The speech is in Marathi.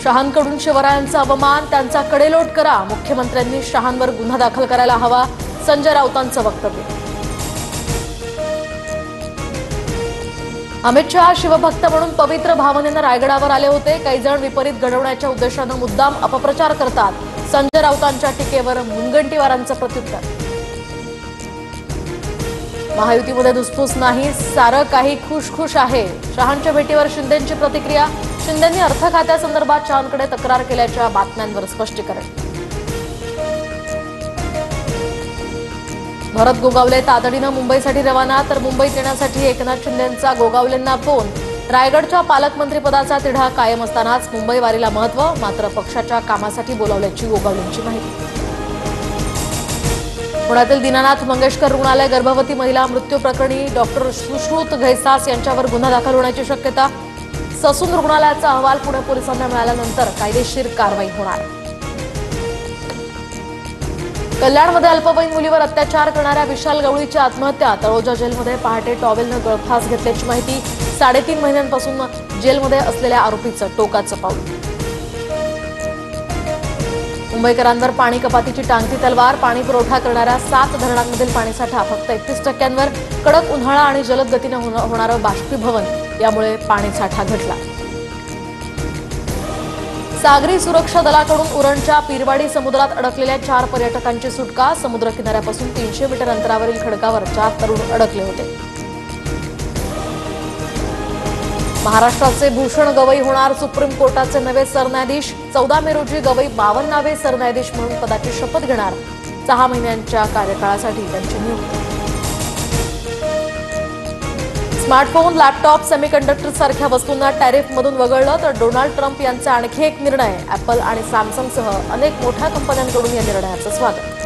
शहांकडून शिवरायांचा अवमान, त्यांचा कडेलोट करा, मुख्यमंत्र्यांनी शहांवर गुन्हा दाखल करायला हवा, संजय राऊतांचं वक्तव्य. अमित शहा शिवभक्त म्हणून पवित्र भावनेनं रायगडावर आले होते. काही जण विपरीत घडवण्याच्या उद्देशानं मुद्दाम अपप्रचार करतात. संजय राऊतांच्या टीकेवर मुनगंटीवारांचं प्रत्युत्तर. महायुतीमध्ये धुसफूस नाही, सारं काही खुशखुश आहे. शहांच्या भेटीवर शिंदेंची प्रतिक्रिया. शिंदेंनी अर्थ खात्यासंदर्भात शहांकडे तक्रार केल्याच्या बातम्यांवर स्पष्टीकरण. भरत गोगावले तातडीनं मुंबईसाठी रवाना, तर मुंबईत येण्यासाठी एकनाथ शिंदेंचा गोगावलेंना फोन. रायगडच्या पालकमंत्रीपदाचा तिढा कायम असतानाच मुंबई वारीला महत्व, मात्र पक्षाच्या कामासाठी बोलावल्याची गोगावलेंची माहिती. पुण्यातील दीनानाथ मंगेशकर रुग्णालय गर्भवती महिला मृत्यू प्रकरणी डॉक्टर सुश्रुत घैसास यांच्यावर गुन्हा दाखल होण्याची शक्यता. ससून रुग्णालयाचा अहवाल पुणे पोलिसांना मिळाल्यानंतर कायदेशीर कारवाई होणार. कल्याणमध्ये अल्पवयीन मुलीवर अत्याचार करणाऱ्या विशाल गवळीची आत्महत्या. तळोजा जेलमध्ये पहाटे टॉवेलनं गळफास घेतल्याची माहिती. 3.5 महिन्यांपासून जेलमध्ये असलेल्या आरोपीचं टोकाचं पाऊल. मुंबईकरांवर पाणी कपातीची टांगती तलवार. पाणी पुरवठा करणाऱ्या 7 धरणांमधील पाणीसाठा फक्त 31%. कडक उन्हाळा आणि जलद गतीनं होणारं बाष्पीभवन यामुळे पाणीसाठा घटला. सागरी सुरक्षा दलाकडून उरणच्या पीरवाडी समुद्रात अडकलेल्या 4 पर्यटकांची सुटका. समुद्र किनाऱ्यापासून 300 मीटर अंतरावरील खडकावर 4 तरुण अडकले होते. महाराष्ट्राचे भूषण गवई होणार सुप्रीम कोर्टाचे नवे सरन्यायाधीश. 14 मे रोजी गवई 52वे सरन्यायाधीश म्हणून पदाची शपथ घेणार. 6 महिन्यांच्या कार्यकाळासाठी त्यांची नियुक्ती. स्मार्टफोन, लॅपटॉप, सेमीकंडक्टर सारख्या वस्तूंना टॅरिफमधून वगळलं, तर डोनाल्ड ट्रम्प यांचा आणखी एक निर्णय. ॲपल आणि सॅमसंगसह अनेक मोठ्या कंपन्यांकडून या निर्णयाचं स्वागत.